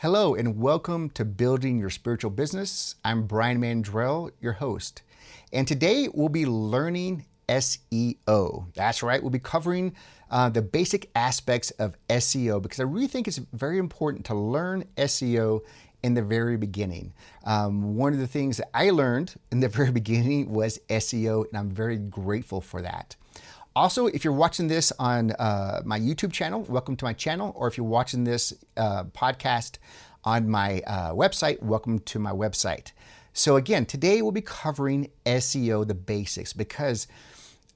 Hello and welcome to Building Your Spiritual Business. I'm Brian Mandrell, your host. And today we'll be learning SEO. That's right, we'll be covering the basic aspects of SEO because I really think it's very important to learn SEO in the very beginning. One of the things that I learned in the very beginning was SEO, and I'm very grateful for that. Also, if you're watching this on my YouTube channel, welcome to my channel. Or if you're watching this podcast on my website, welcome to my website. So again, today we'll be covering SEO, the basics, because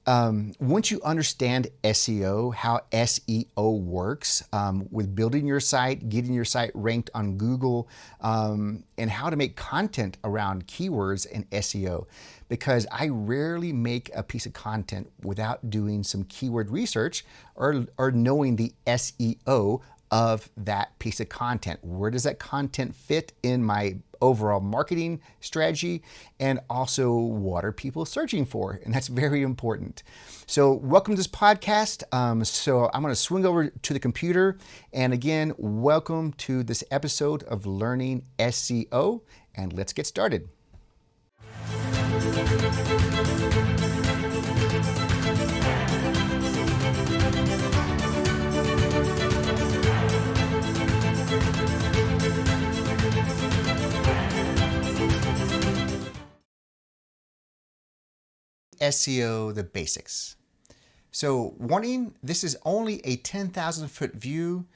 once you understand SEO, how SEO works with building your site, getting your site ranked on Google, and how to make content around keywords in SEO, because I rarely make a piece of content without doing some keyword research or knowing the SEO of that piece of content. Where does that content fit in my overall marketing strategy? And also, what are people searching for? And that's very important. So welcome to this podcast. So I'm going to swing over to the computer. And again, welcome to this episode of Learning SEO. And let's get started. SEO, the basics. So warning, this is only a 10,000 foot view.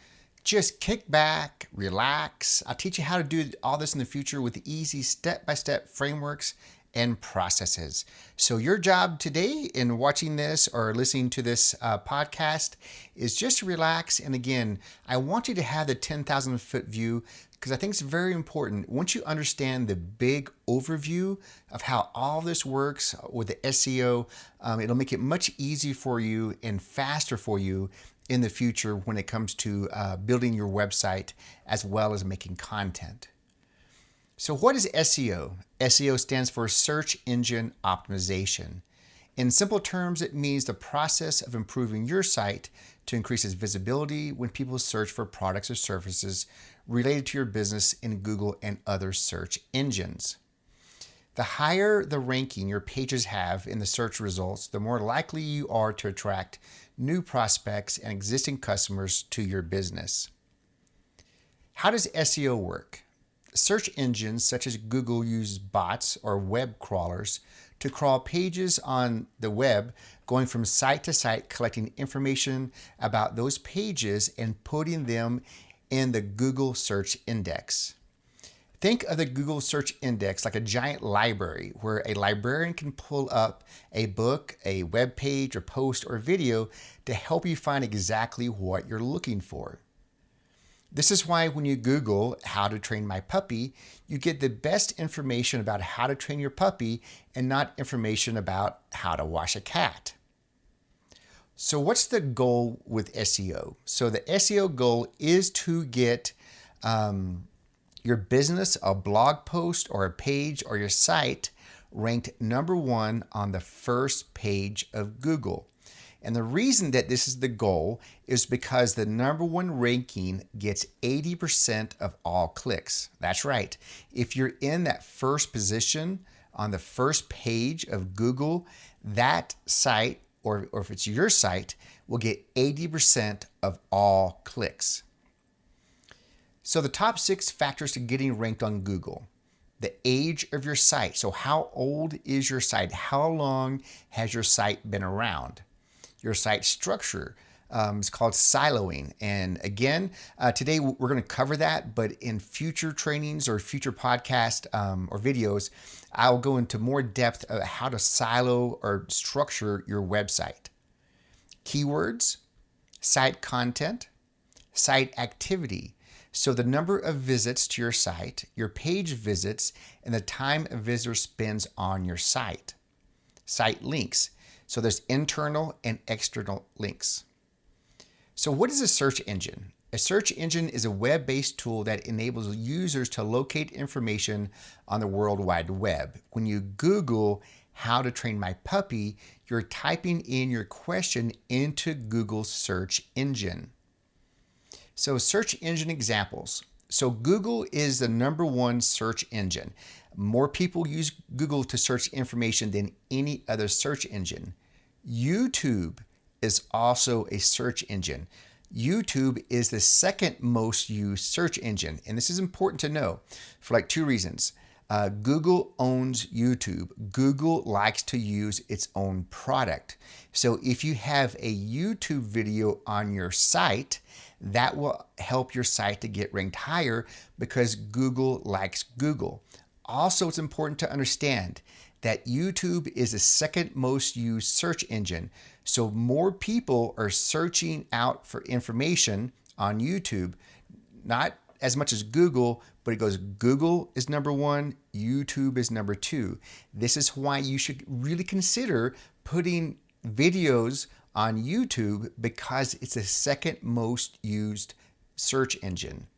Just kick back, relax. I'll teach you how to do all this in the future with easy step-by-step frameworks and processes. So your job today in watching this or listening to this podcast is just to relax. And again, I want you to have the 10,000 foot view because I think it's very important. Once you understand the big overview of how all this works with the SEO, it'll make it much easier for you and faster for you in the future when it comes to building your website as well as making content. So what is SEO? SEO stands for Search Engine Optimization. In simple terms, it means the process of improving your site to increase its visibility when people search for products or services related to your business in Google and other search engines. The higher the ranking your pages have in the search results, the more likely you are to attract new prospects and existing customers to your business. How does SEO work? Search engines such as Google use bots or web crawlers to crawl pages on the web, going from site to site, collecting information about those pages and putting them in the Google search index. Think of the Google search index like a giant library where a librarian can pull up a book, a web page, or post or video to help you find exactly what you're looking for. This is why when you Google how to train my puppy, you get the best information about how to train your puppy and not information about how to wash a cat. So what's the goal with SEO? So the SEO goal is to get your business, a blog post or a page or your site ranked number one on the first page of Google. And the reason that this is the goal is because the number one ranking gets 80% of all clicks. That's right. If you're in that first position on the first page of Google, that site, or if it's your site, will get 80% of all clicks. So the top 6 factors to getting ranked on Google. The age of your site. So how old is your site? How long has your site been around? Your site structure is called siloing. And again, today we're going to cover that, but in future trainings or future podcast or videos, I'll go into more depth of how to silo or structure your website. Keywords, site content, site activity. So the number of visits to your site, your page visits, and the time a visitor spends on your site. Site links. So there's internal and external links. So what is a search engine? A search engine is a web-based tool that enables users to locate information on the World Wide Web. When you Google how to train my puppy, you're typing in your question into Google's search engine. So search engine examples. So Google is the #1 search engine. More people use Google to search information than any other search engine. YouTube is also a search engine. YouTube is the second most used search engine. And this is important to know for like 2 reasons. Google owns YouTube. Google likes to use its own product. So if you have a YouTube video on your site, that will help your site to get ranked higher because Google likes Google. Also, it's important to understand that YouTube is the second most used search engine. So more people are searching out for information on YouTube, not as much as Google, but it goes Google is #1, YouTube is #2. This is why you should really consider putting videos on YouTube because it's the second most used search engine.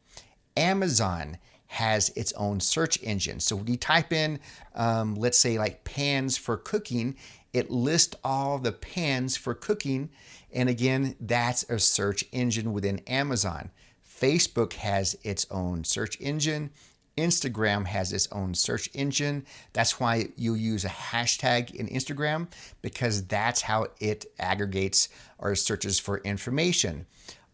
Amazon has its own search engine. So when you type in, let's say like pans for cooking, it lists all the pans for cooking. And again, that's a search engine within Amazon. Facebook has its own search engine. Instagram has its own search engine. That's why you use a hashtag in Instagram, because that's how it aggregates or searches for information.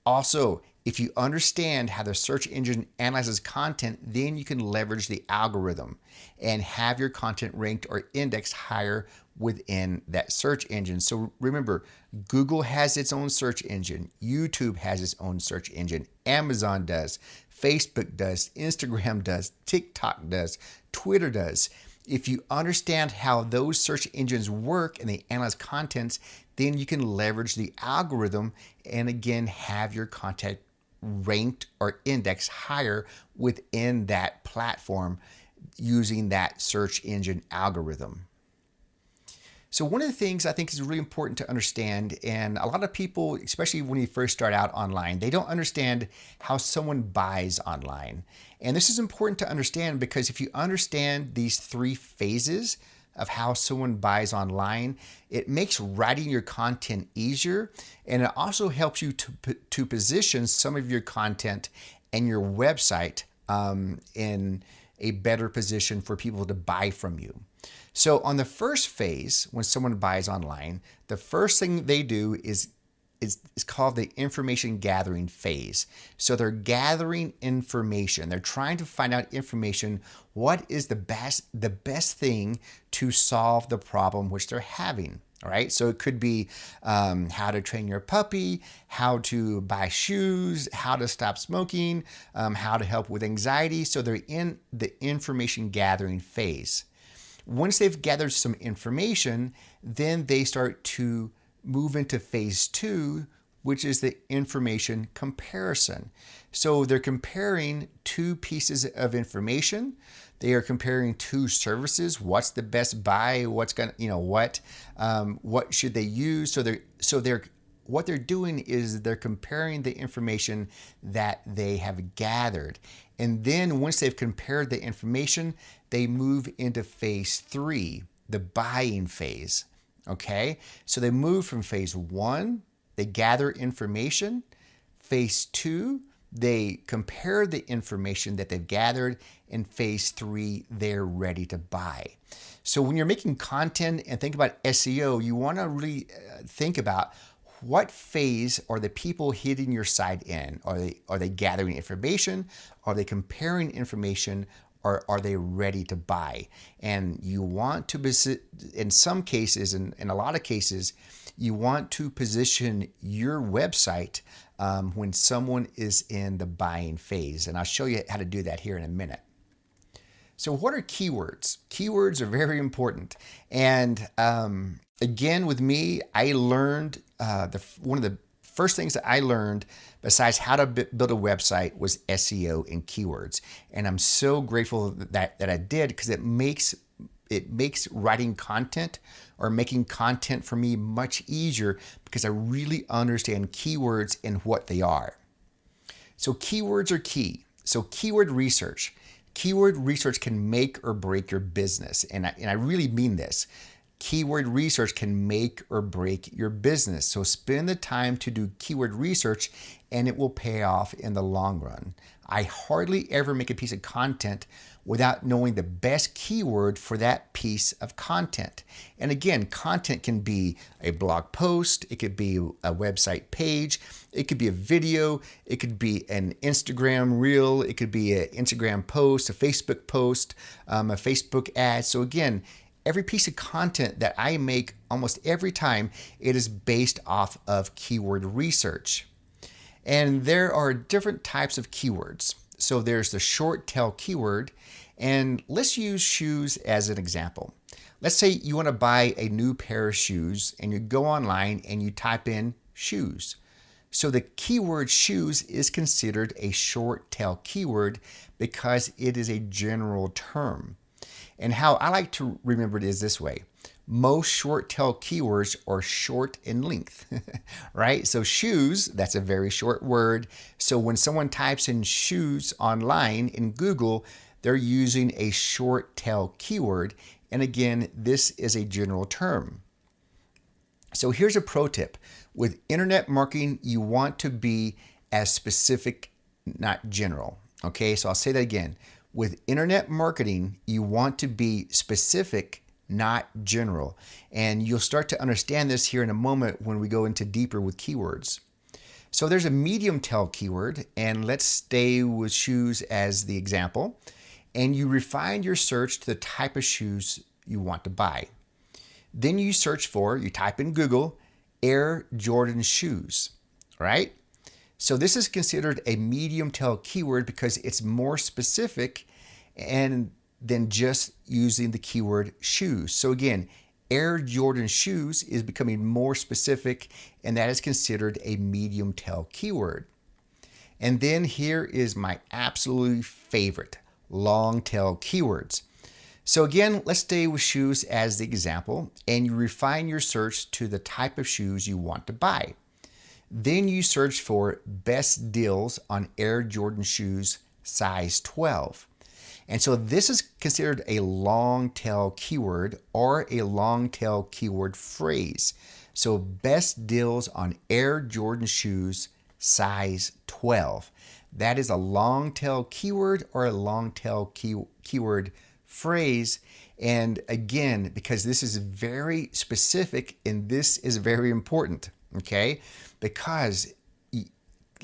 Also, if you understand how the search engine analyzes content, then you can leverage the algorithm and have your content ranked or indexed higher within that search engine. So remember, Google has its own search engine, YouTube has its own search engine, Amazon does, Facebook does, Instagram does, TikTok does, Twitter does. If you understand how those search engines work and they analyze contents, then you can leverage the algorithm and again have your content ranked or indexed higher within that platform using that search engine algorithm. So one of the things I think is really important to understand, and a lot of people, especially when you first start out online, they don't understand how someone buys online. And this is important to understand because if you understand these 3 phases of how someone buys online, it makes writing your content easier, and it also helps you to position some of your content and your website in a better position for people to buy from you. So on the first phase, when someone buys online, the first thing they do is called the information gathering phase. So they're gathering information. They're trying to find out information. What is the best thing to solve the problem which they're having? All right. So it could be how to train your puppy, how to buy shoes, how to stop smoking, how to help with anxiety. So they're in the information gathering phase. Once they've gathered some information, then they start to move into phase 2, which is the information comparison. So they're comparing 2 pieces of information. They are comparing 2 services. What's the best buy? What's gonna, what should they use? What they're doing is they're comparing the information that they have gathered. And then once they've compared the information, they move into phase 3, the buying phase. Okay, so they move from phase 1, they gather information. Phase 2, they compare the information that they've gathered. In phase 3, they're ready to buy. So when you're making content and think about SEO, you want to really think about what phase are the people hitting your site in? Are they gathering information? Are they comparing information? Or are they ready to buy? And you want to, in some cases, and in a lot of cases, you want to position your website when someone is in the buying phase. And I'll show you how to do that here in a minute. So what are keywords? Keywords are very important. And again, with me, I learned one of the first things that I learned besides how to build a website was SEO and keywords. And I'm so grateful that I did, because it makes writing content or making content for me much easier because I really understand keywords and what they are. So keywords are key. So keyword research. Keyword research can make or break your business. And I really mean this. Keyword research can make or break your business. So spend the time to do keyword research and it will pay off in the long run. I hardly ever make a piece of content without knowing the best keyword for that piece of content. And again, content can be a blog post, it could be a website page, it could be a video, it could be an Instagram reel, it could be an Instagram post, a Facebook post, a Facebook ad. So again, every piece of content that I make almost every time, it is based off of keyword research. And there are different types of keywords. So there's the short tail keyword, and let's use shoes as an example. Let's say you want to buy a new pair of shoes and you go online and you type in shoes. So the keyword shoes is considered a short tail keyword because it is a general term. And how I like to remember it is this way. Most short tail keywords are short in length, right? So shoes, that's a very short word. So when someone types in shoes online in Google, they're using a short tail keyword. And again, this is a general term. So here's a pro tip. With internet marketing, you want to be as specific, not general. Okay, so I'll say that again. With internet marketing, you want to be specific, not general. And you'll start to understand this here in a moment when we go into deeper with keywords. So there's a medium tail keyword, and let's stay with shoes as the example. And you refine your search to the type of shoes you want to buy. Then you search for, you type in Google, Air Jordan shoes, right? So this is considered a medium tail keyword because it's more specific and than just using the keyword shoes. So again, Air Jordan shoes is becoming more specific, and that is considered a medium tail keyword. And then here is my absolute favorite, long tail keywords. So again, let's stay with shoes as the example, and you refine your search to the type of shoes you want to buy. Then you search for best deals on Air Jordan shoes size 12. And so this is considered a long tail keyword or a long tail keyword phrase. So best deals on Air Jordan shoes size 12. That is a long tail keyword or a long tail keyword phrase. And again, because this is very specific and this is very important, okay? Because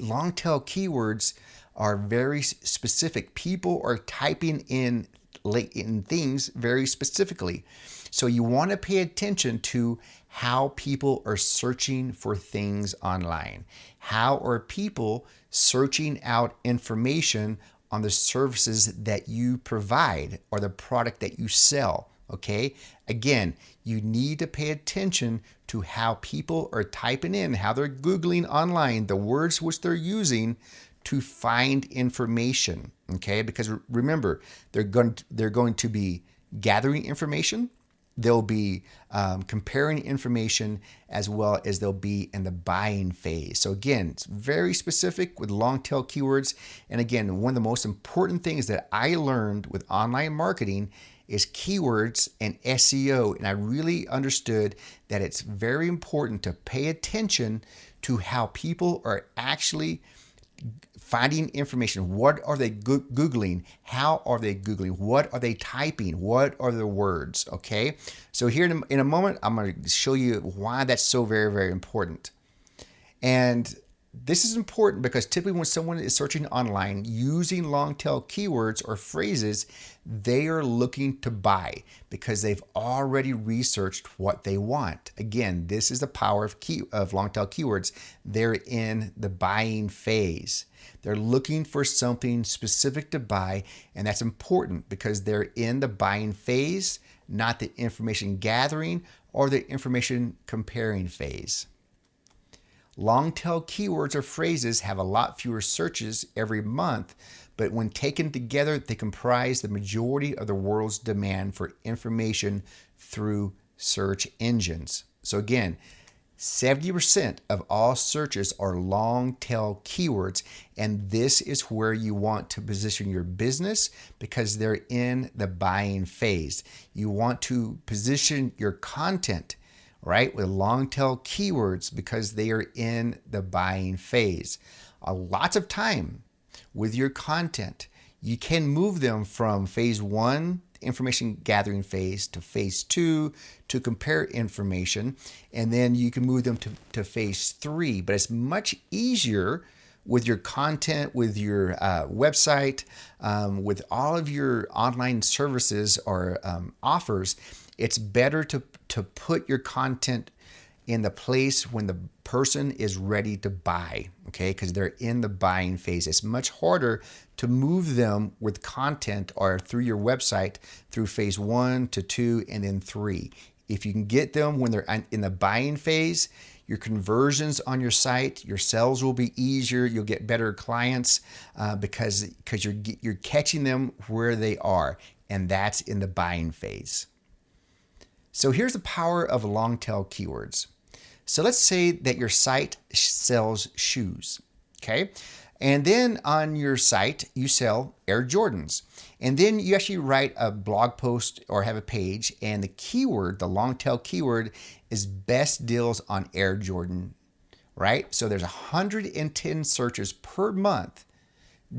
long tail keywords are very specific. People are typing in things very specifically. So you want to pay attention to how people are searching for things online. How are people searching out information on the services that you provide or the product that you sell? Okay, again, you need to pay attention to how people are typing in, how they're Googling online, the words which they're using to find information. Okay, because remember, they're going to be gathering information, they'll be comparing information, as well as they'll be in the buying phase. So again, it's very specific with long tail keywords. And again, one of the most important things that I learned with online marketing is keywords and SEO. And I really understood that it's very important to pay attention to how people are actually finding information. What are they Googling? How are they Googling? What are they typing? What are the words? Okay. So here in a moment, I'm going to show you why that's so very, very important. And this is important because typically when someone is searching online using long tail keywords or phrases, they are looking to buy because they've already researched what they want. Again, this is the power of long tail keywords. They're in the buying phase. They're looking for something specific to buy, and that's important because they're in the buying phase, not the information gathering or the information comparing phase. Long tail keywords or phrases have a lot fewer searches every month, but when taken together, they comprise the majority of the world's demand for information through search engines. So again, 70% of all searches are long tail keywords, and this is where you want to position your business because they're in the buying phase. You want to position your content, right, with long tail keywords because they are in the buying phase. Lots of time with your content. You can move them from phase 1, information gathering phase, to phase 2 to compare information, and then you can move them to phase 3. But it's much easier with your content, with your website, with all of your online services or offers. It's better to put your content in the place when the person is ready to buy, okay? Because they're in the buying phase. It's much harder to move them with content or through your website through phase 1 to 2 and then 3. If you can get them when they're in the buying phase, your conversions on your site, your sales will be easier. You'll get better clients because you're catching them where they are, and that's in the buying phase. So here's the power of long tail keywords. So let's say that your site sells shoes, okay? And then on your site, you sell Air Jordans. And then you actually write a blog post or have a page, and the keyword, the long tail keyword, is best deals on Air Jordan, right? So there's 110 searches per month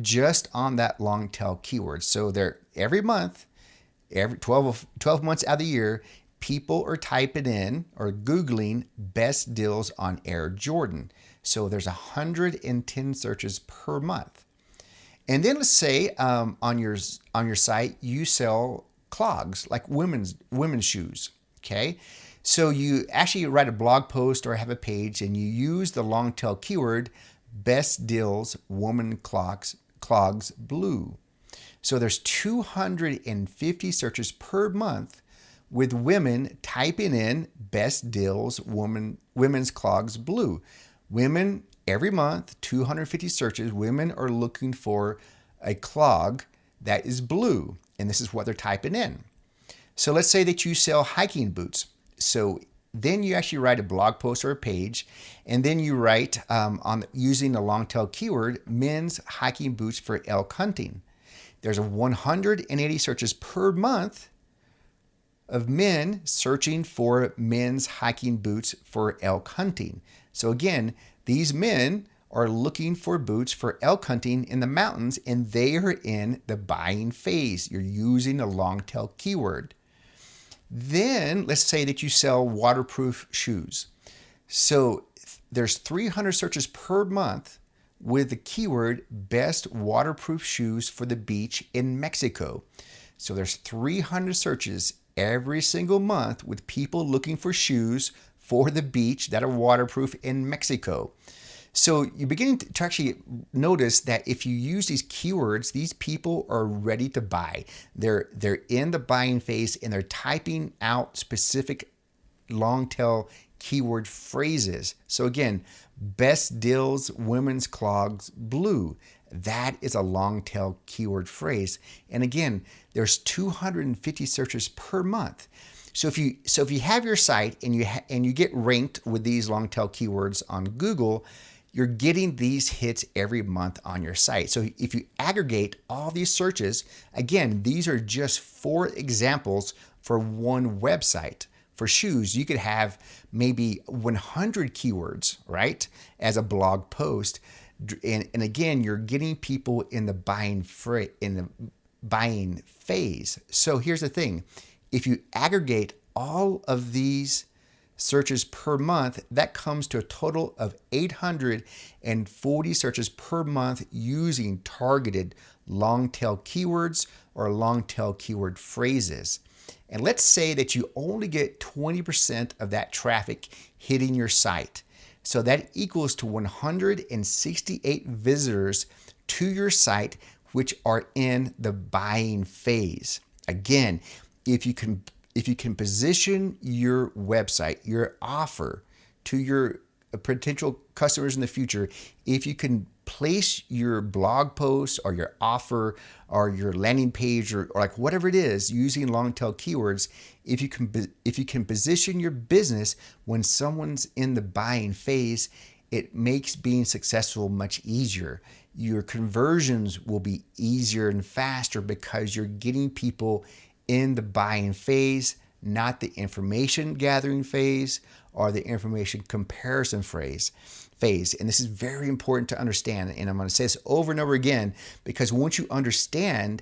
just on that long tail keyword. So they're every month, every 12 months out of the year, people are typing in or Googling best deals on Air Jordan. So there's 110 searches per month. And then let's say on your site, you sell clogs, like women's shoes, okay? So you actually write a blog post or have a page and you use the long tail keyword, best deals woman clogs blue. So there's 250 searches per month with women typing in best deals women's clogs blue. Women, every month, 250 searches, women are looking for a clog that is blue, and this is what they're typing in. So let's say that you sell hiking boots. So then you actually write a blog post or a page, and then you write using the long tail keyword, men's hiking boots for elk hunting. There's 180 searches per month of men searching for men's hiking boots for elk hunting. So again, these men are looking for boots for elk hunting in the mountains, and they are in the buying phase. You're using a long tail keyword. Then let's say that you sell waterproof shoes. So there's 300 searches per month with the keyword best waterproof shoes for the beach in Mexico. So there's 300 searches every single month with people looking for shoes for the beach that are waterproof in Mexico. So you're beginning to actually notice that if you use these keywords, these people are ready to buy. They're in the buying phase and they're typing out specific long tail keyword phrases. So again, best deals women's clogs blue. That is a long tail keyword phrase. And again, there's 250 searches per month. So if you have your site and you get ranked with these long tail keywords on Google, you're getting these hits every month on your site. So if you aggregate all these searches, again, these are just 4 examples for one website. For shoes, you could have maybe 100 keywords, right, as a blog post. And again, you're getting people in the buying phase. So here's the thing. If you aggregate all of these searches per month, that comes to a total of 840 searches per month using targeted long tail keywords or long tail keyword phrases. And let's say that you only get 20% of that traffic hitting your site. So that equals to 168 visitors to your site, which are in the buying phase. Again, if you can position your website, your offer to your potential customers in the future, if you can place your blog post or your offer or your landing page or like whatever it is using long tail keywords. If you can position your business when someone's in the buying phase, it makes being successful much easier. Your conversions will be easier and faster because you're getting people in the buying phase, not the information gathering phase or the information comparison phase. And this is very important to understand. And I'm going to say this over and over again, because once you understand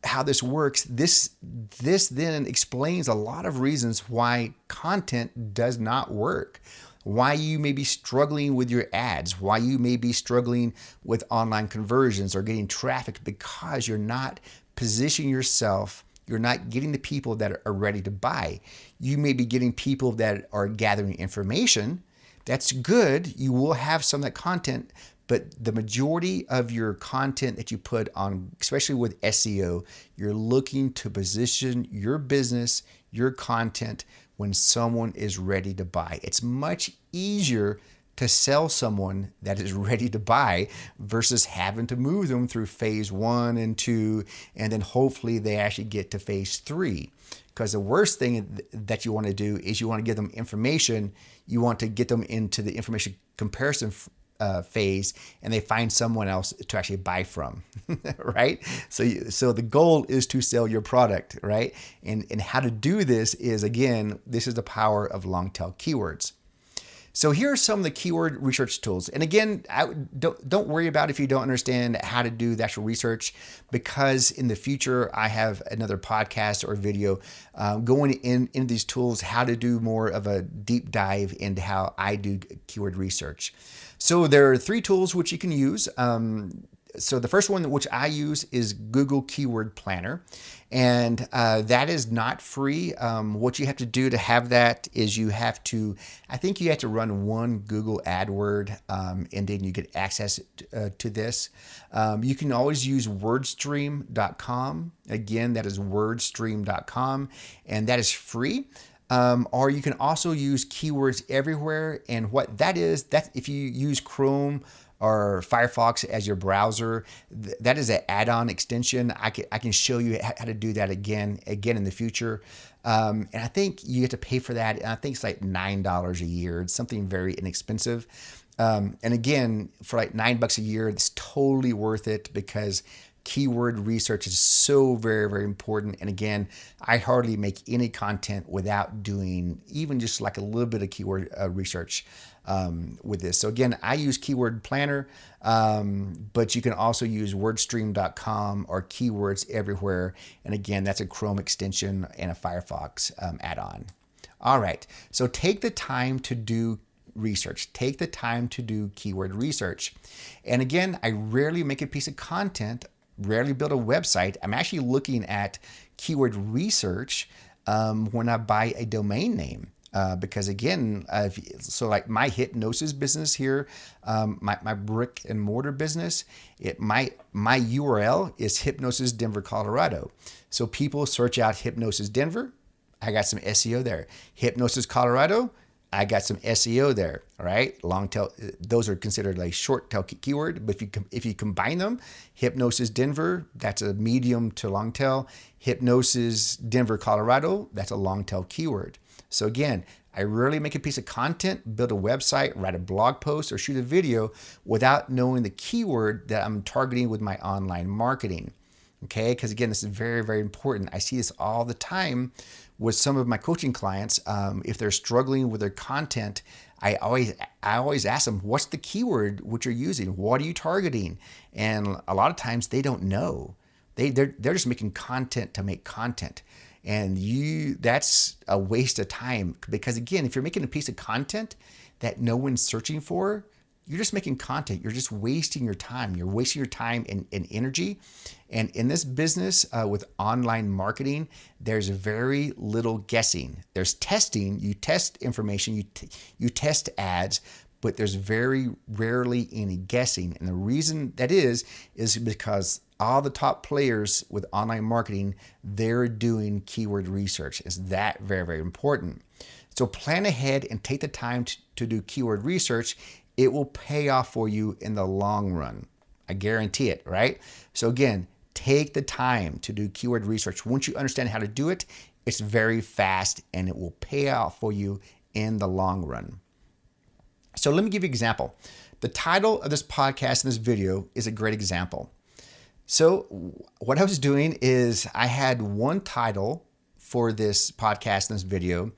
how this works, this then explains a lot of reasons why content does not work, why you may be struggling with your ads, why you may be struggling with online conversions or getting traffic, because you're not positioning yourself. You're not getting the people that are ready to buy. You may be getting people that are gathering information. That's good. You will have some of that content, but the majority of your content that you put on, especially with SEO, you're looking to position your business, your content when someone is ready to buy. It's much easier to sell someone that is ready to buy versus having to move them through phase 1 and 2, and then hopefully they actually get to phase 3. Because the worst thing that you want to do is you want to give them information. You want to get them into the information comparison phase, and they find someone else to actually buy from, right? So the goal is to sell your product, right? And how to do this is, again, this is the power of long tail keywords. So here are some of the keyword research tools. And again, don't worry about if you don't understand how to do the actual research, because in the future, I have another podcast or video going into these tools, how to do more of a deep dive into how I do keyword research. So there are 3 tools which you can use. So the first one which I use is Google Keyword Planner, and that is not free. What you have to do to have that is I think you have to run one Google AdWord, and then you get access to this. You can always use wordstream.com. Again, that is wordstream.com, and that is free. Or you can also use Keywords Everywhere, and what that is, that if you use Chrome or Firefox as your browser, that is an add-on extension. I can show you how to do that again in the future. And I think you have to pay for that. And I think it's like $9 a year. It's something very inexpensive. And again, for like $9 a year, it's totally worth it, because keyword research is so very, very important. And again, I hardly make any content without doing even just like a little bit of keyword research with this. So again, I use Keyword Planner, but you can also use wordstream.com or Keywords Everywhere. And again, that's a Chrome extension and a Firefox add-on. All right, so take the time to do research. Take the time to do keyword research. And again, I rarely make a piece of content, rarely build a website. I'm actually looking at keyword research when I buy a domain name. Because again, so like my hypnosis business here, my brick and mortar business, my URL is Hypnosis Denver, Colorado. So people search out Hypnosis Denver, I got some SEO there. Hypnosis Colorado, I got some SEO there. All right, long tail, those are considered like short tail keyword, but if you combine them, Hypnosis Denver, that's a medium to long tail. Hypnosis Denver, Colorado, that's a long tail keyword. So again, I rarely make a piece of content, build a website, write a blog post, or shoot a video without knowing the keyword that I'm targeting with my online marketing. Okay, because again, this is very, very important. I see this all the time with some of my coaching clients. If they're struggling with their content, I always ask them, what's the keyword which you're using? What are you targeting? And a lot of times they don't know. They're just making content to make content. And that's a waste of time, because again, if you're making a piece of content that no one's searching for, you're just making content. You're just wasting your time. You're wasting your time and energy. And in this business with online marketing, there's very little guessing. There's testing. You test information. You test ads, but there's very rarely any guessing. And the reason that is because all the top players with online marketing, they're doing keyword research. It's that very, very important. So plan ahead and take the time to do keyword research. it will pay off for you in the long run. I guarantee it, right? So again, take the time to do keyword research. Once you understand how to do it, it's very fast and it will pay off for you in the long run. So let me give you an example. The title of this podcast and this video is a great example. So what I was doing is I had one title for this podcast and this video,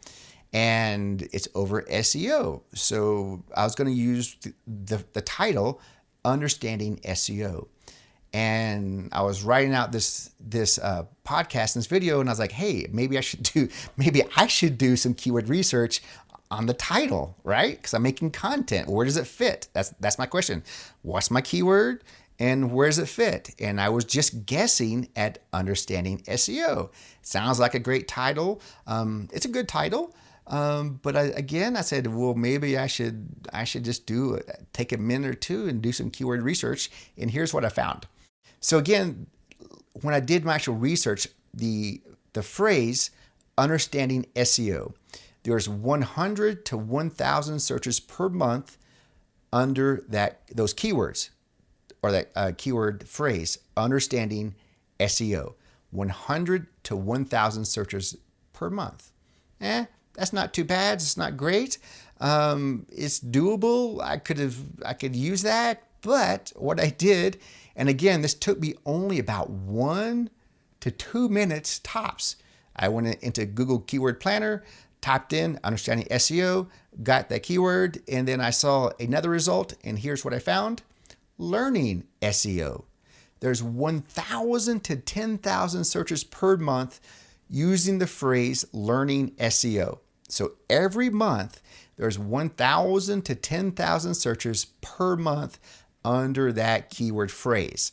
and it's over SEO. So I was going to use the title, Understanding SEO. And I was writing out this podcast and this video, and I was like, hey, maybe I should do some keyword research on the title, right? Because I'm making content. Where does it fit? That's my question. What's my keyword and where does it fit? And I was just guessing at Understanding SEO. Sounds like a great title. It's a good title. But I said, well, maybe I should just take a minute or two and do some keyword research. And here's what I found. So again, when I did my actual research, the phrase Understanding SEO, there's 100 to 1,000 searches per month under those keywords, or that keyword phrase, Understanding SEO. 100 to 1,000 searches per month. That's not too bad. It's not great. It's doable. I could use that. But what I did, and again, this took me only about 1 to 2 minutes tops. I went into Google Keyword Planner, typed in Understanding SEO, got that keyword, and then I saw another result, and here's what I found. Learning SEO. There's 1,000 to 10,000 searches per month using the phrase Learning SEO. So every month, there's 1,000 to 10,000 searches per month under that keyword phrase.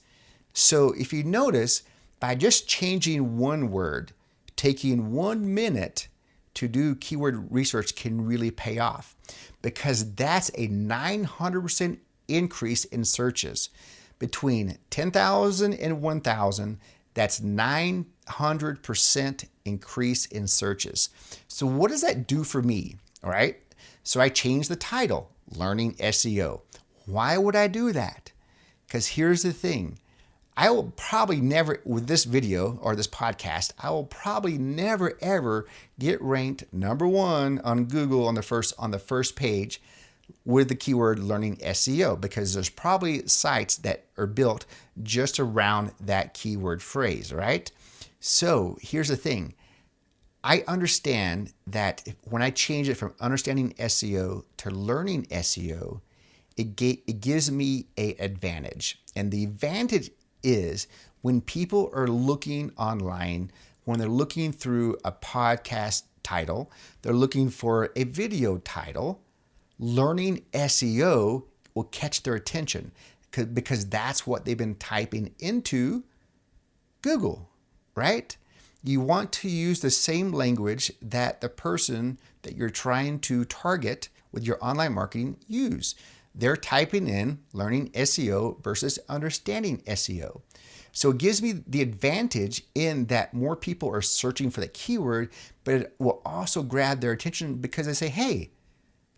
So if you notice, by just changing one word, taking 1 minute to do keyword research can really pay off, because that's a 900% increase in searches. Between 10,000 and 1,000, that's 900% increase in searches. So what does that do for me? All right. So I changed the title, Learning SEO. Why would I do that? Because here's the thing. I will probably never, with this video or this podcast, I will probably never ever get ranked #1 on Google on the first page with the keyword Learning SEO, because there's probably sites that are built just around that keyword phrase, right? So here's the thing. I understand that when I change it from Understanding SEO to Learning SEO, it gives me an advantage. And the advantage is when people are looking online, when they're looking through a podcast title, they're looking for a video title, Learning SEO will catch their attention, because that's what they've been typing into Google, right? You want to use the same language that the person that you're trying to target with your online marketing use. They're typing in Learning SEO versus Understanding SEO. So it gives me the advantage in that more people are searching for that keyword, but it will also grab their attention because they say, hey,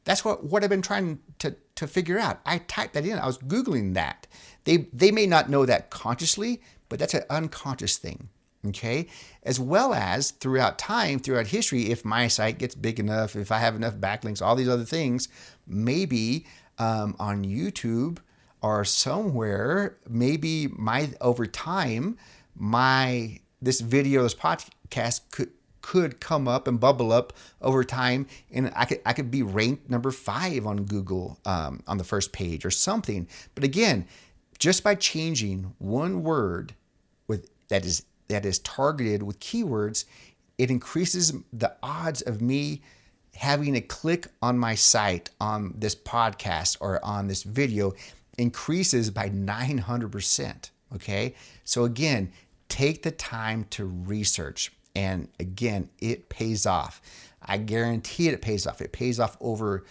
that's what I've been trying to figure out. I typed that in. I was Googling that. They may not know that consciously, but that's an unconscious thing. Okay. As well as throughout time, throughout history, if my site gets big enough, if I have enough backlinks, all these other things, maybe on YouTube or somewhere, maybe over time, this video, this podcast could come up and bubble up over time, and I could be ranked #5 on Google on the first page or something. But again, just by changing one word that is targeted with keywords, it increases the odds of me having a click on my site, on this podcast or on this video, increases by 900%. Okay. So again, take the time to research. And again, it pays off. I guarantee it pays off. It pays off over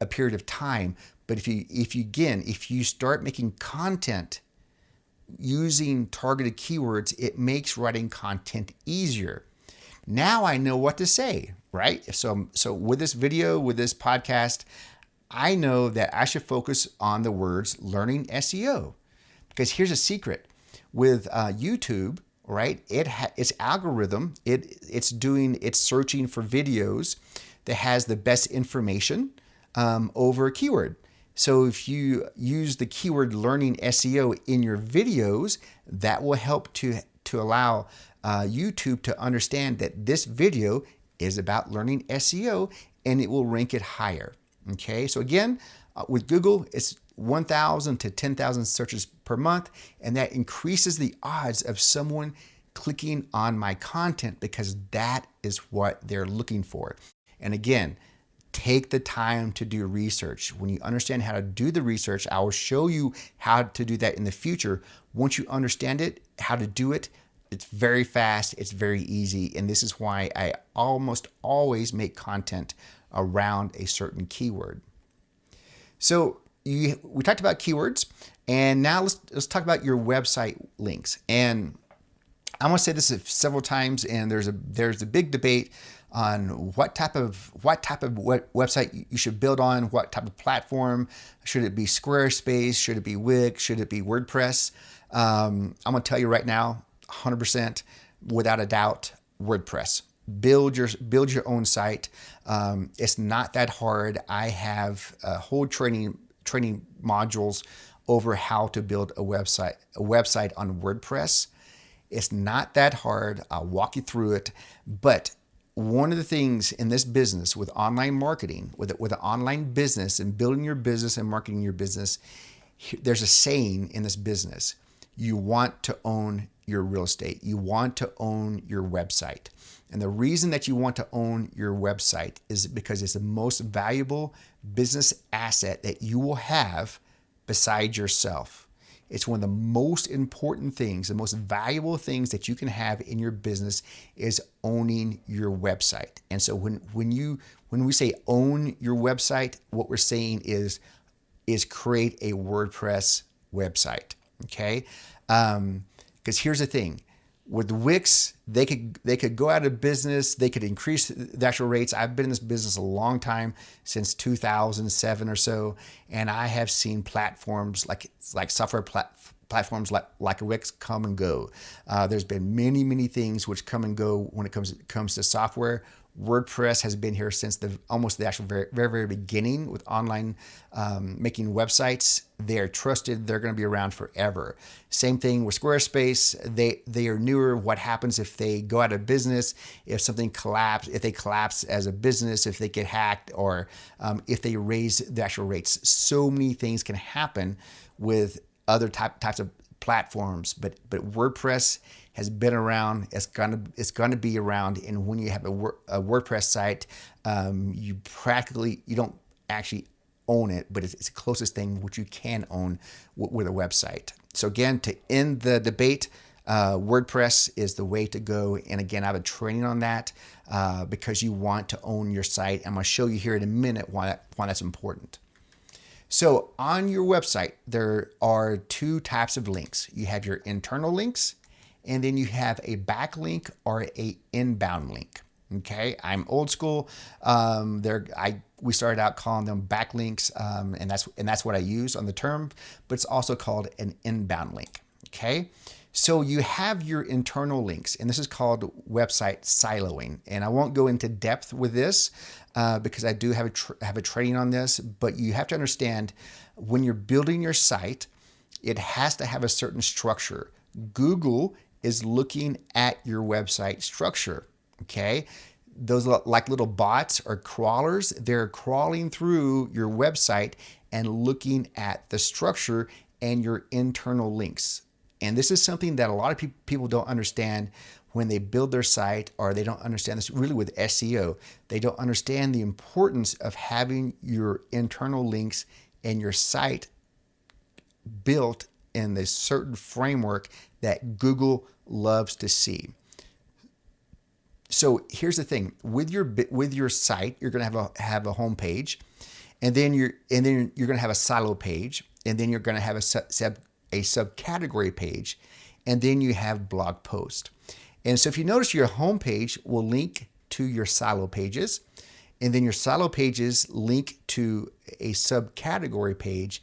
a period of time. But if you start making content using targeted keywords, it makes writing content easier. Now I know what to say, right? So with this video, with this podcast, I know that I should focus on the words learning SEO. Because here's a secret with YouTube, right? Its algorithm, it's searching for videos that has the best information over a keyword. So if you use the keyword learning SEO in your videos, that will help to allow YouTube to understand that this video is about learning SEO, and it will rank it higher. Okay, so again, with Google, it's 1,000 to 10,000 searches per month, and that increases the odds of someone clicking on my content because that is what they're looking for. And again, take the time to do research. When you understand how to do the research, I will show you how to do that in the future. Once you understand it, how to do it, it's very fast, it's very easy, and this is why I almost always make content around a certain keyword. So we talked about keywords, and now let's talk about your website links. And I'm going to say this several times, and there's a big debate on what type of website you should build on, what type of platform. Should it be Squarespace? Should it be Wix? Should it be WordPress? I'm going to tell you right now, 100%, without a doubt, WordPress. Build your own site. It's not that hard. I have a whole training modules over how to build a website on WordPress. It's not that hard. I'll walk you through it. But one of the things in this business with online marketing, with an online business and building your business and marketing your business, there's a saying in this business: you want to own your real estate. You want to own your website. And the reason that you want to own your website is because it's the most valuable business asset that you will have besides yourself. It's one of the most important things, the most valuable things that you can have in your business is owning your website. And so when we say own your website, what we're saying is create a WordPress website. Okay? Because here's the thing. With Wix, they could go out of business. They could increase the actual rates. I've been in this business a long time, since 2007 or so, and I have seen platforms like software platforms like Wix come and go. There's been many things which come and go when it comes to software. WordPress has been here since almost the actual very beginning with online making websites. They are trusted. They're going to be around forever. Same thing with Squarespace. They are newer. What happens if they go out of business? If something collapses, if they collapse as a business, if they get hacked, or if they raise the actual rates. So many things can happen with other types of platforms, but WordPress has been around. It's gonna be around. And when you have a WordPress site, you don't actually own it, but it's the closest thing which you can own with a website. So again, to end the debate, WordPress is the way to go. And again, I have a training on that because you want to own your site. I'm going to show you here in a minute why that's important. So on your website, there are two types of links. You have your internal links, and then you have a backlink or a inbound link. Okay, I'm old school. We started out calling them backlinks, and that's what I use on the term. But it's also called an inbound link. Okay, so you have your internal links, and this is called website siloing. And I won't go into depth with this because I do have a training on this. But you have to understand, when you're building your site, it has to have a certain structure. Google is looking at your website structure. Okay, those like little bots or crawlers, they're crawling through your website and looking at the structure and your internal links. And this is something that a lot of people don't understand when they build their site, or they don't understand this really with SEO. They don't understand the importance of having your internal links and your site built in this certain framework that Google loves to see. So here's the thing: with your site, you're going to have a home page, and then you're going to have a silo page, and then you're going to have a subcategory page, and then you have blog post. And so if you notice, your home page will link to your silo pages, and then your silo pages link to a subcategory page,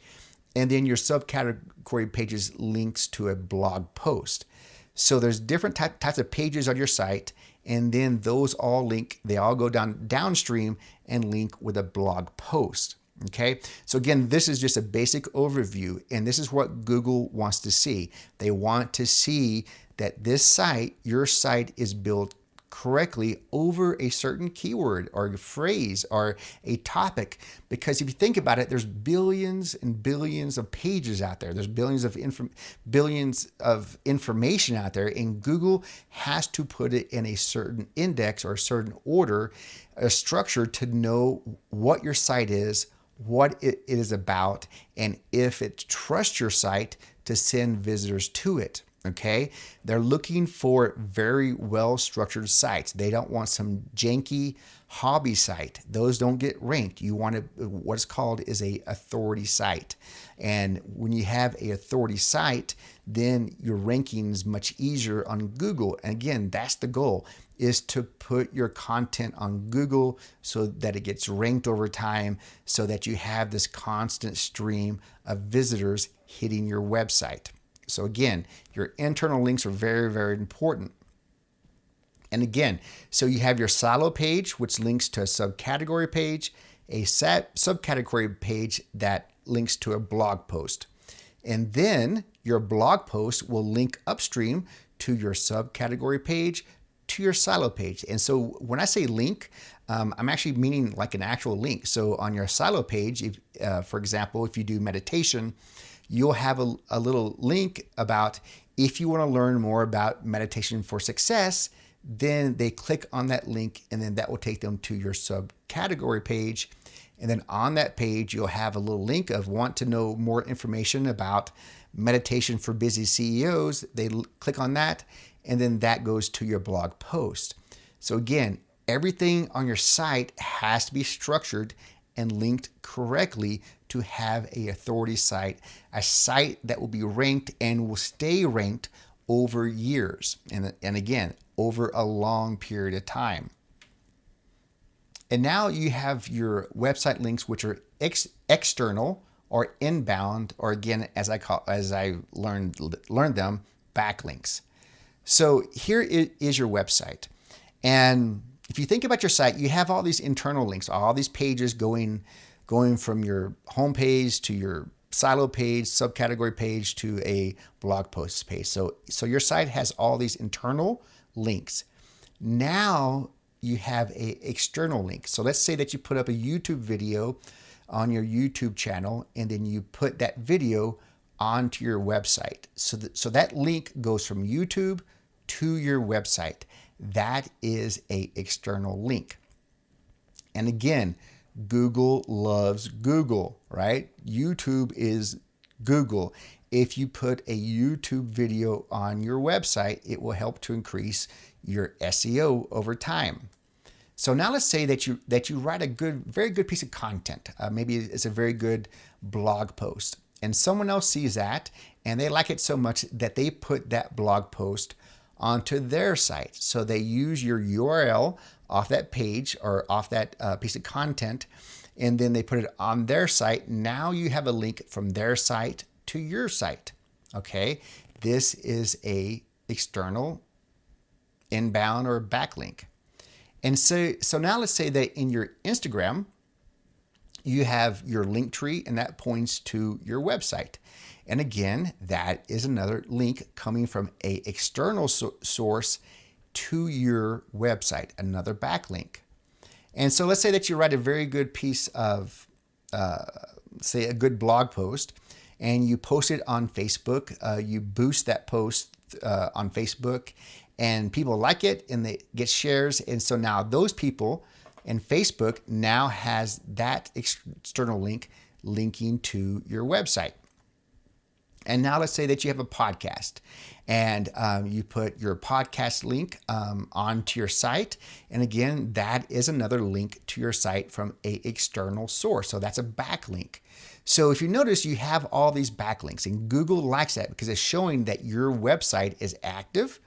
and then your subcategory pages links to a blog post. So there's different types of pages on your site, and then those all link, they all go downstream and link with a blog post. Okay, so again, this is just a basic overview, and this is what Google wants to see. They want to see that this site, your site, is built correctly over a certain keyword or a phrase or a topic. Because if you think about it, there's billions and billions of pages out there. There's billions of information out there, and Google has to put it in a certain index or a certain order, a structure, to know what your site is, what it is about, and if it trusts your site to send visitors to it. Okay, they're looking for very well-structured sites. They don't want some janky hobby site. Those don't get ranked. You want what's called is a authority site. And when you have a authority site, then your ranking is much easier on Google. And again, that's the goal, is to put your content on Google so that it gets ranked over time, so that you have this constant stream of visitors hitting your website. So again, your internal links are very, very important. And again, so you have your silo page, which links to a subcategory page, a subcategory page that links to a blog post. And then your blog post will link upstream to your subcategory page, to your silo page. And so when I say link, I'm actually meaning like an actual link. So on your silo page, if, for example, if you do meditation, you'll have a little link about, if you want to learn more about meditation for success, then they click on that link, and then that will take them to your subcategory page. And then on that page, you'll have a little link of want to know more information about meditation for busy CEOs. They click on that, and then that goes to your blog post. So again, everything on your site has to be structured and linked correctly to have an authority site, a site that will be ranked and will stay ranked over years, and again, over a long period of time. And now you have your website links, which are external or inbound, or again, as I learned them, backlinks. So here is your website, and if you think about your site, you have all these internal links, all these pages going from your home page to your silo page, subcategory page, to a blog post page. So your site has all these internal links. Now you have an external link. So let's say that you put up a YouTube video on your YouTube channel, and then you put that video onto your website. So that link goes from YouTube to your website. That is an external link. And again, Google loves Google, right? YouTube is Google. If you put a YouTube video on your website, it will help to increase your SEO over time. So now let's say that you write a very good piece of content. Maybe it's a very good blog post, and someone else sees that and they like it so much that they put that blog post onto their site. So they use your URL off that page or off that piece of content, and then they put it on their site. Now you have a link from their site to your site. Okay, this is a external, inbound, or backlink. And so now let's say that in your Instagram, you have your link tree, and that points to your website. And again, that is another link coming from an external source to your website, another backlink. And so let's say that you write a very good piece of, say, a good blog post, and you post it on Facebook. You boost that post on Facebook, and people like it, and they get shares. And so now those people, and Facebook now has that external link linking to your website. And now let's say that you have a podcast, and you put your podcast link onto your site. And again, that is another link to your site from an external source. So that's a backlink. So if you notice, you have all these backlinks, and Google likes that because it's showing that your website is active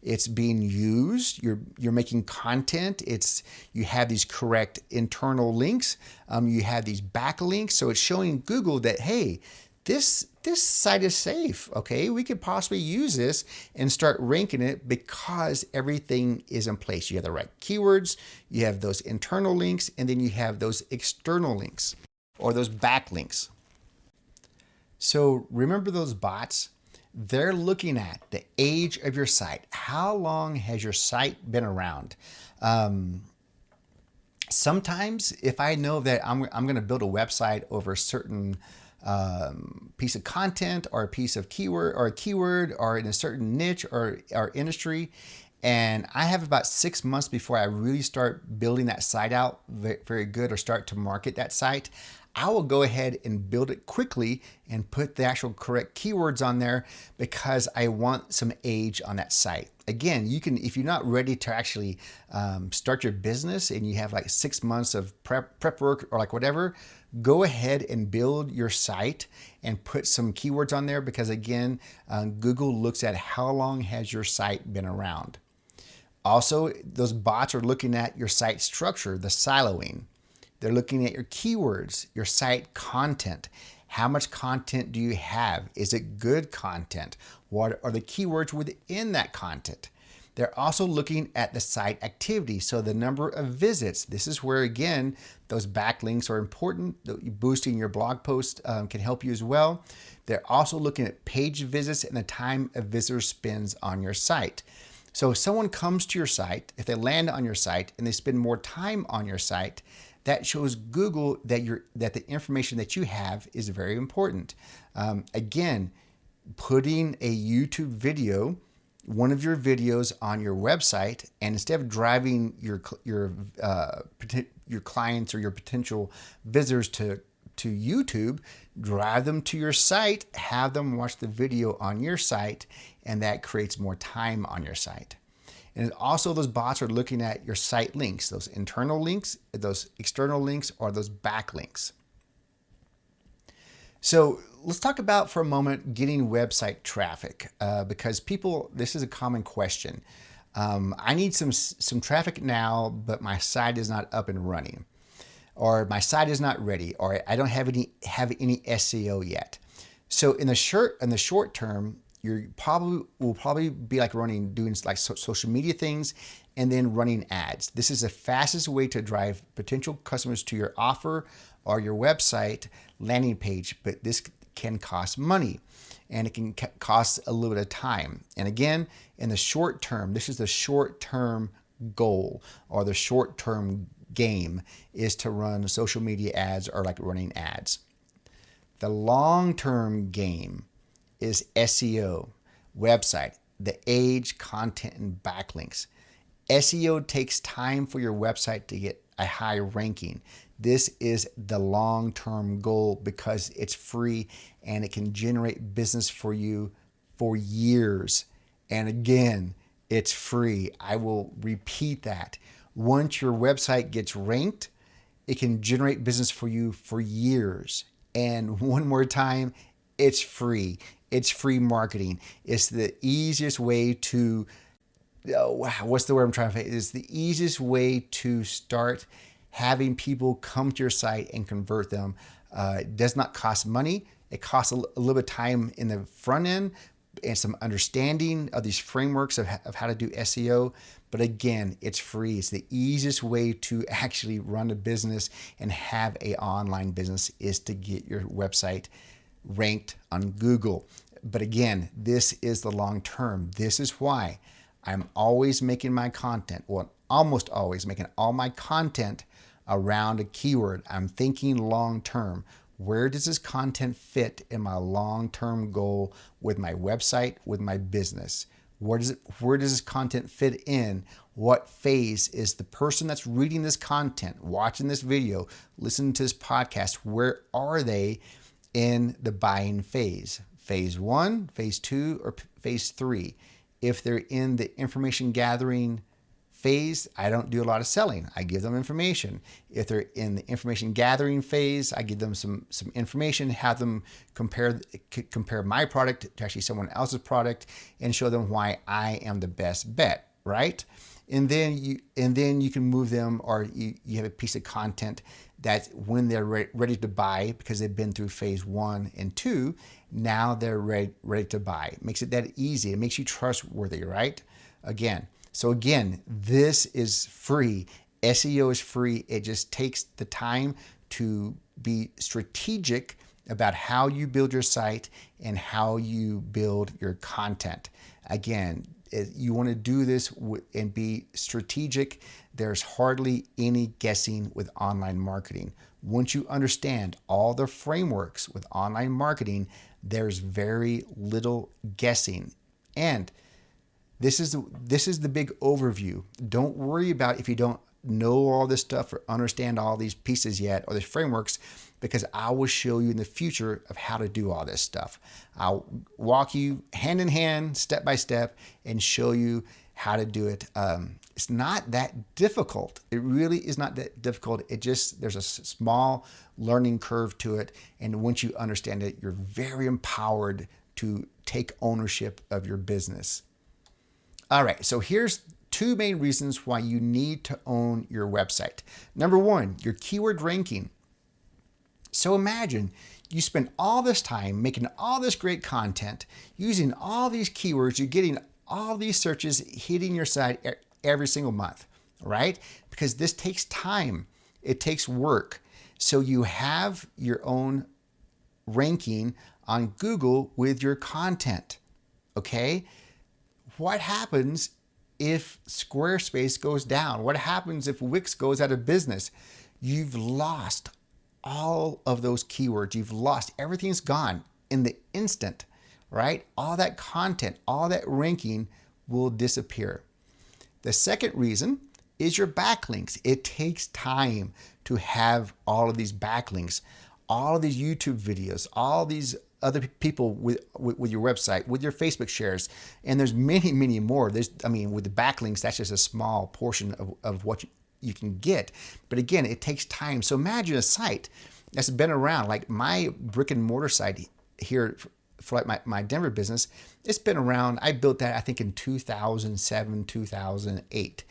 it's being used, you're making content, you have these correct internal links, you have these backlinks, so it's showing Google that, hey, this site is safe, okay? We could possibly use this and start ranking it because everything is in place. You have the right keywords, you have those internal links, and then you have those external links or those backlinks. So remember those bots? They're looking at the age of your site. How long has your site been around? Sometimes if I know that I'm going to build a website over a certain piece of content or a piece of keyword or in a certain niche or industry, and I have about 6 months before I really start building that site out very good or start to market that site, I will go ahead and build it quickly and put the actual correct keywords on there because I want some age on that site. Again, you can, if you're not ready to actually start your business and you have like 6 months of prep work or like whatever, go ahead and build your site and put some keywords on there because again, Google looks at how long has your site been around. Also, those bots are looking at your site structure, the siloing. They're looking at your keywords, your site content. How much content do you have? Is it good content? What are the keywords within that content? They're also looking at the site activity, so the number of visits. This is where, again, those backlinks are important. Boosting your blog post can help you as well. They're also looking at page visits and the time a visitor spends on your site. So if someone comes to your site, if they land on your site and they spend more time on your site, that shows Google that the information that you have is very important. Again, putting a YouTube video, one of your videos on your website, and instead of driving your clients or your potential visitors to YouTube, drive them to your site, have them watch the video on your site, and that creates more time on your site. And also those bots are looking at your site links, those internal links, those external links, or those backlinks. So let's talk about for a moment getting website traffic because people, this is a common question. I need some traffic now, but my site is not up and running, or my site is not ready, or I don't have any SEO yet. So in the short term, you will probably be like doing like social media things and then running ads. This is the fastest way to drive potential customers to your offer or your website landing page, but this can cost money and it can cost a little bit of time. And again, in the short term, this is the short-term goal or the short-term game is to run social media ads or like running ads. The long-term game is SEO, website, the age, content, and backlinks. SEO takes time for your website to get a high ranking. This is the long-term goal because it's free and it can generate business for you for years. And again, it's free. I will repeat that. Once your website gets ranked, it can generate business for you for years. And one more time, it's free. It's free marketing. It's the easiest way to, what's the word I'm trying to say? It's the easiest way to start having people come to your site and convert them. It does not cost money. It costs a little bit of time in the front end and some understanding of these frameworks of how to do SEO. But again, it's free. It's the easiest way to actually run a business and have an online business is to get your website ranked on Google. But again, this is the long term. This is why I'm always making my content, well, almost always making all my content around a keyword. I'm thinking long term. Where does this content fit in my long-term goal with my website, with my business? Where does this content fit in? What phase is the person that's reading this content, watching this video, listening to this podcast, where are they in the buying phase? Phase 1, phase 2, or phase 3? If they're in the information gathering phase, I don't do a lot of selling. I give them information. If they're in the information gathering phase, I give them some information, have them compare my product to actually someone else's product, and show them why I am the best bet, right? And then you can move them, or you have a piece of content that when they're ready to buy, because they've been through phase 1 and 2, now they're ready to buy. It makes it that easy. It makes you trustworthy, right? Again, this is free. SEO is free. It just takes the time to be strategic about how you build your site and how you build your content. Again, you want to do this and be strategic. There's hardly any guessing with online marketing. Once you understand all the frameworks with online marketing, there's very little guessing. And this is the big overview. Don't worry about if you don't know all this stuff or understand all these pieces yet, or the frameworks, because I will show you in the future of how to do all this stuff. I'll walk you hand in hand, step by step, and show you how to do it. It's not that difficult. It really is not that difficult. There's a small learning curve to it. And once you understand it, you're very empowered to take ownership of your business. All right, so here's 2 main reasons why you need to own your website. Number 1, your keyword ranking. So imagine you spend all this time making all this great content, using all these keywords, you're getting all these searches hitting your site every single month, right? Because this takes time, it takes work. So you have your own ranking on Google with your content, okay? What happens if Squarespace goes down? What happens if Wix goes out of business? You've lost all of those keywords. You've lost, everything's gone in the instant, right? All that content, all that ranking will disappear. The second reason is your backlinks. It takes time to have all of these backlinks, all of these YouTube videos, all these other people with your website, with your Facebook shares, and there's many, many more. With the backlinks, that's just a small portion of what you can get. But again, it takes time. So imagine a site that's been around, like my brick and mortar site here for like my Denver business. It's been around. I built that, I think, in 2007, 2008.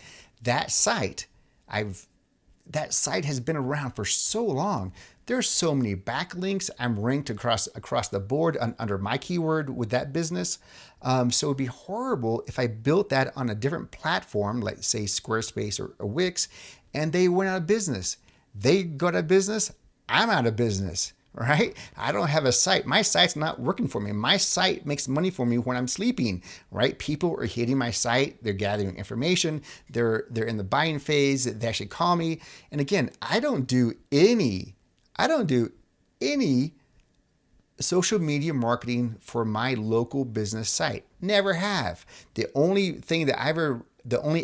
That site has been around for so long. There's so many backlinks. I'm ranked across the board under my keyword with that business. So it'd be horrible if I built that on a different platform, like say Squarespace or Wix, and they went out of business. They go out of business, I'm out of business, right? I don't have a site. My site's not working for me. My site makes money for me when I'm sleeping, right? People are hitting my site. They're gathering information. They're in the buying phase. They actually call me. And again, I don't do any social media marketing for my local business site. Never have. The only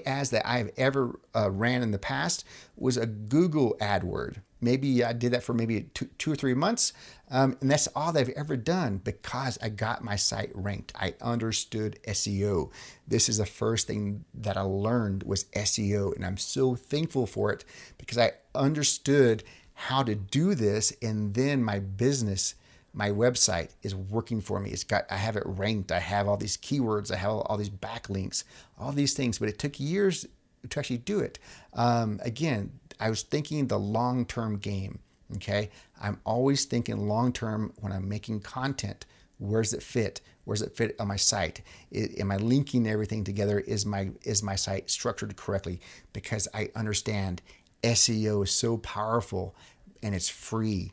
ads that I've ever ran in the past was a Google AdWord. Maybe I did that for maybe two or 3 months. And that's all I've ever done because I got my site ranked. I understood SEO. This is the first thing that I learned was SEO. And I'm so thankful for it because I understood how to do this. And then my business, my website is working for me. I have it ranked. I have all these keywords. I have all these backlinks, all these things, but it took years to actually do it. Again, I was thinking the long-term game. Okay. I'm always thinking long-term when I'm making content. Where does it fit? Where does it fit on my site? Am I linking everything together? Is my site structured correctly? Because I understand SEO is so powerful and it's free,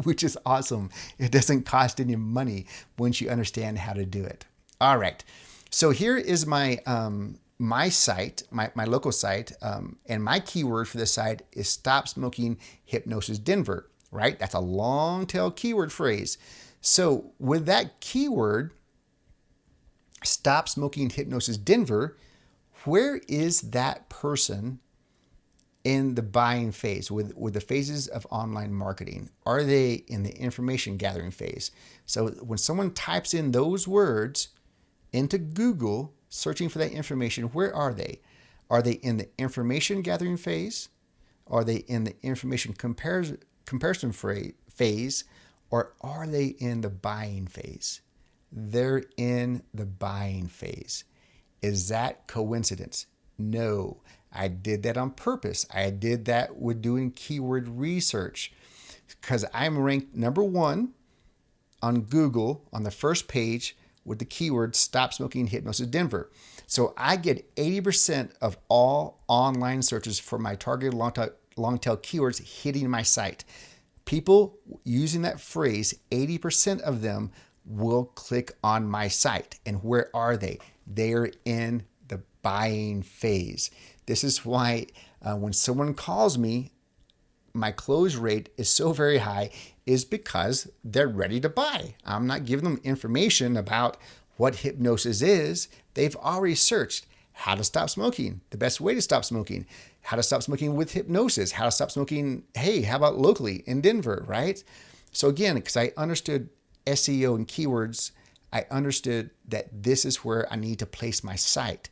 which is awesome. It doesn't cost any money once you understand how to do it. All right. So here is my site, my local site, and my keyword for this site is Stop Smoking Hypnosis Denver, right? That's a long tail keyword phrase. So with that keyword, Stop Smoking Hypnosis Denver, where is that person in the buying phase with the phases of online marketing? Are they in the information gathering phase? So when someone types in those words into Google, searching for that information, where are they? Are they in the information gathering phase? Are they in the information comparison phase? Or are they in the buying phase? They're in the buying phase. Is that coincidence? No, I did that on purpose. I did that with doing keyword research because I'm ranked #1 on Google on the first page with the keyword Stop Smoking Hypnosis Denver. So I get 80% of all online searches for my targeted long tail keywords hitting my site. People using that phrase, 80% of them will click on my site. And where are they? They're in the buying phase. This is why when someone calls me, my close rate is so very high is because they're ready to buy. I'm not giving them information about what hypnosis is. They've already searched how to stop smoking, the best way to stop smoking, how to stop smoking with hypnosis, how to stop smoking, hey, how about locally in Denver, right? So again, because I understood SEO and keywords, I understood that this is where I need to place my site.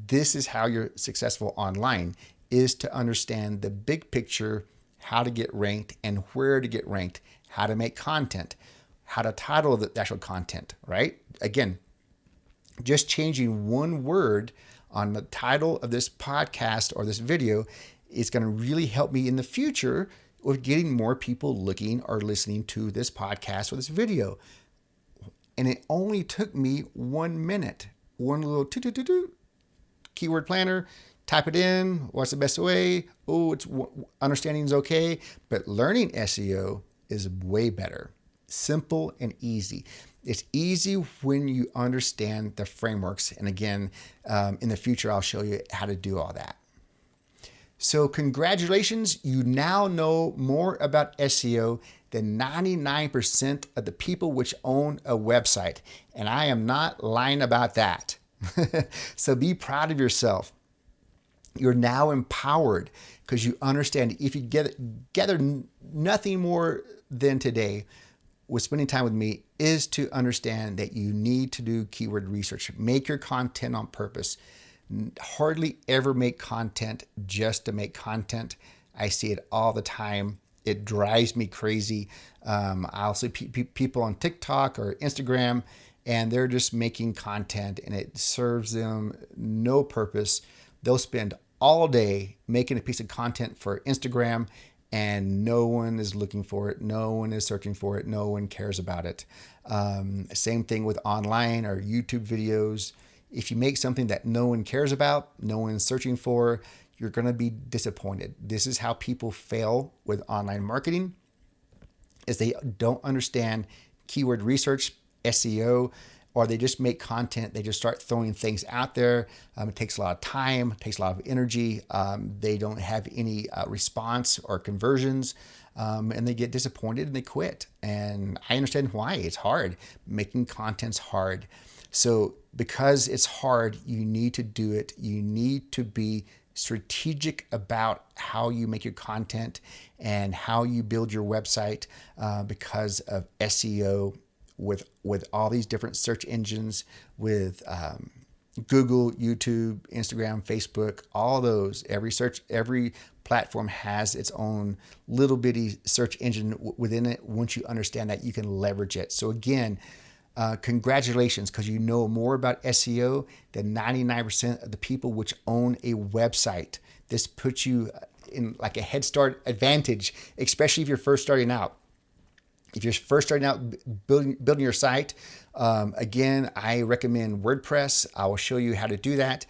This is how you're successful online, is to understand the big picture, how to get ranked and where to get ranked, how to make content, how to title the actual content, right? Again, just changing one word on the title of this podcast or this video is going to really help me in the future with getting more people looking or listening to this podcast or this video. And it only took me 1 minute, one little keyword planner, type it in, what's the best way? Oh, understanding is okay, but learning SEO is way better. Simple and easy. It's easy when you understand the frameworks. And again, in the future, I'll show you how to do all that. So congratulations, you now know more about SEO than 99% of the people which own a website. And I am not lying about that. So be proud of yourself. You're now empowered because you understand if you gather nothing more than today with spending time with me is to understand that you need to do keyword research. Make your content on purpose. Hardly ever make content just to make content. I see it all the time. It drives me crazy. I'll see people on TikTok or Instagram, and they're just making content and it serves them no purpose. They'll spend all day making a piece of content for Instagram and no one is looking for it. No one is searching for it. No one cares about it. Same thing with online or YouTube videos. If you make something that no one cares about, no one's searching for, you're going to be disappointed. This is how people fail with online marketing, is they don't understand keyword research, SEO, or they just make content. They just start throwing things out there. It takes a lot of time, it takes a lot of energy. They don't have any response or conversions, and they get disappointed and they quit. And I understand why. It's hard. Making content's hard. So because it's hard, you need to do it. You need to be strategic about how you make your content and how you build your website because of SEO with all these different search engines, with Google, YouTube, Instagram, Facebook, all those. Every platform has its own little bitty search engine within it. Once you understand that, you can leverage it. So again, congratulations, because you know more about SEO than 99% of the people which own a website. This puts you in like a head start advantage, especially if you're first starting out. If you're first starting out building your site, again, I recommend WordPress. I will show you how to do that.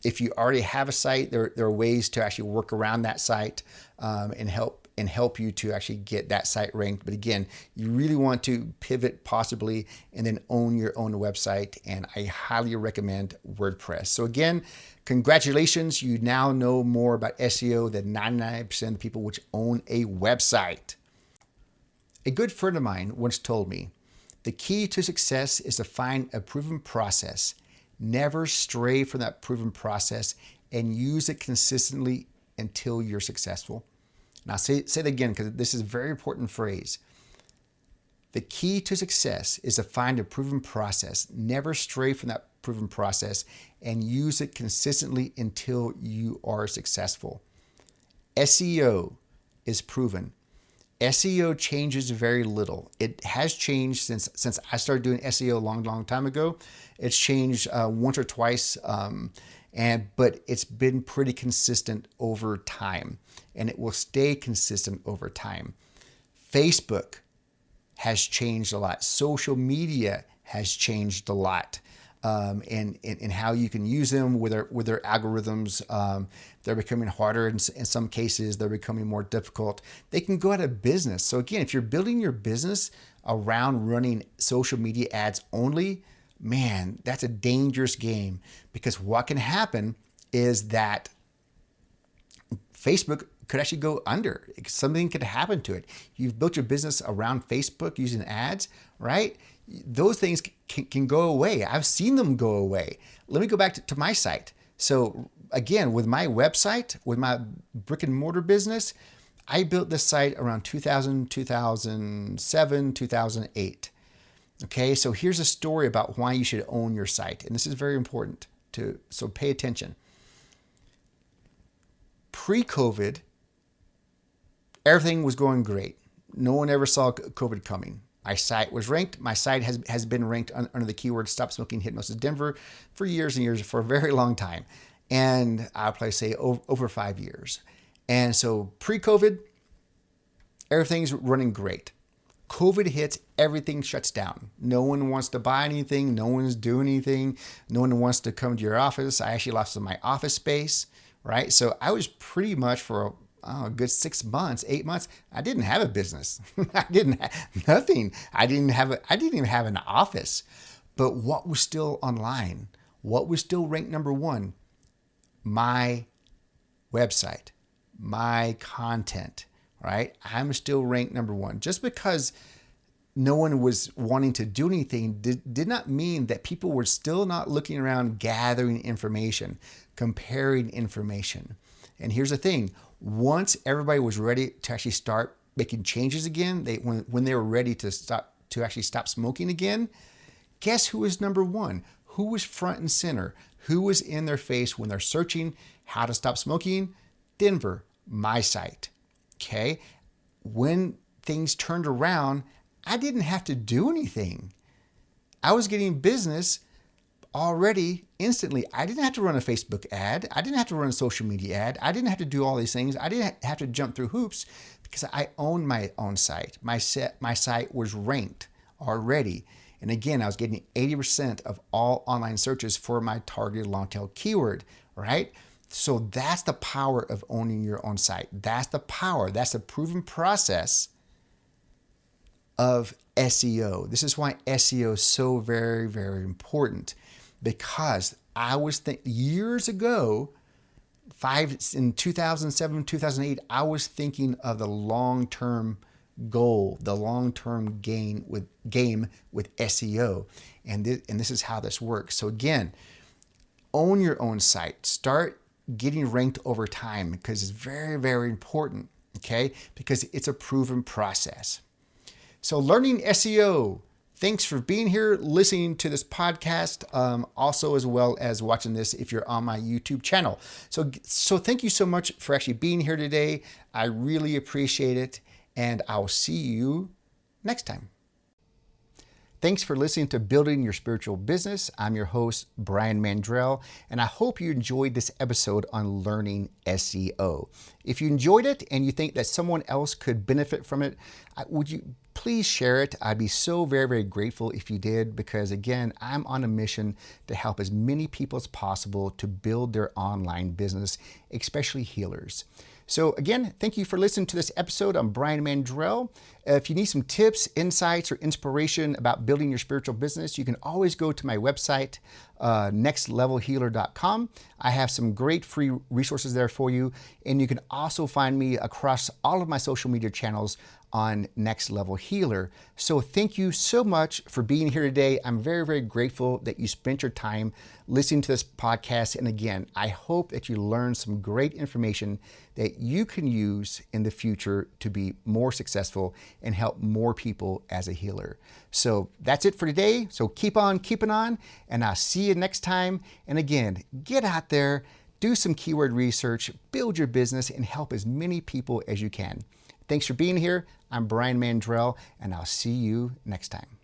If you already have a site, there are ways to actually work around that site and help you to actually get that site ranked. But again, you really want to pivot possibly and then own your own website. And I highly recommend WordPress. So again, congratulations. You now know more about SEO than 99% of the people which own a website. A good friend of mine once told me, the key to success is to find a proven process. Never stray from that proven process and use it consistently until you're successful. Now say that again, because this is a very important phrase. The key to success is to find a proven process. Never stray from that proven process and use it consistently until you are successful. SEO is proven. SEO changes very little. It has changed since I started doing SEO a long time ago. It's changed once or twice, but it's been pretty consistent over time, and it will stay consistent over time. Facebook has changed a lot. Social media has changed a lot. And how you can use them with their algorithms. They're becoming harder in some cases. They're becoming more difficult. They can go out of business. So again, if you're building your business around running social media ads only, man, that's a dangerous game, because what can happen is that Facebook could actually go under. Something could happen to it. You've built your business around Facebook using ads, right? Those things can go away. I've seen them go away. Let me go back to my site. So again, with my website, with my brick and mortar business, I built this site around 2000, 2007, 2008. Okay, so here's a story about why you should own your site. And this is very important, so pay attention. Pre-COVID, everything was going great. No one ever saw COVID coming. My site was ranked. My site has been ranked under the keyword Stop Smoking Hypnosis Denver for years and years, for a very long time. And I'll probably say over 5 years. And so pre-COVID, everything's running great. COVID hits, everything shuts down. No one wants to buy anything. No one's doing anything. No one wants to come to your office. I actually lost my office space, right? So I was pretty much for a good 6 months, 8 months, I didn't have a business. I didn't have nothing. I didn't even have an office. But what was still online? What was still ranked number one? My website, my content, right? I'm still ranked number one. Just because no one was wanting to do anything did not mean that people were still not looking around, gathering information, comparing information. And here's the thing. Once everybody was ready to actually start making changes again, when they were ready to actually stop smoking again, guess who was number one? Who was front and center? Who was in their face when they're searching how to stop smoking? Denver, my site. Okay. When things turned around, I didn't have to do anything. I was getting business already instantly. I didn't have to run a Facebook ad. I didn't have to run a social media ad. I didn't have to do all these things. I didn't have to jump through hoops because I owned my own site. My site was ranked already. And again, I was getting 80% of all online searches for my targeted long tail keyword, right? So that's the power of owning your own site. That's the power. That's the proven process of SEO. This is why SEO is so very, very important. Because I was years ago, in 2007, 2008, I was thinking of the long-term goal, the long-term game with SEO, and this is how this works. So again, own your own site. Start getting ranked over time because it's very, very important. Okay, because it's a proven process. So learning SEO. Thanks for being here, listening to this podcast, also as well as watching this if you're on my YouTube channel. So thank you so much for actually being here today. I really appreciate it, and I'll see you next time. Thanks for listening to Building Your Spiritual Business. I'm your host, Brian Mandrell, and I hope you enjoyed this episode on learning SEO. If you enjoyed it and you think that someone else could benefit from it, would you please share it? I'd be so very, very grateful if you did, because again, I'm on a mission to help as many people as possible to build their online business, especially healers. So again, thank you for listening to this episode. I'm Brian Mandrell. If you need some tips, insights, or inspiration about building your spiritual business, you can always go to my website, nextlevelhealer.com. I have some great free resources there for you. And you can also find me across all of my social media channels on Next Level Healer. So thank you so much for being here today. I'm very, very grateful that you spent your time listening to this podcast. And again, I hope that you learned some great information that you can use in the future to be more successful and help more people as a healer. So that's it for today. So keep on keeping on, and I'll see you next time. And again, get out there, do some keyword research, build your business, and help as many people as you can. Thanks for being here. I'm Brian Mandrell, and I'll see you next time.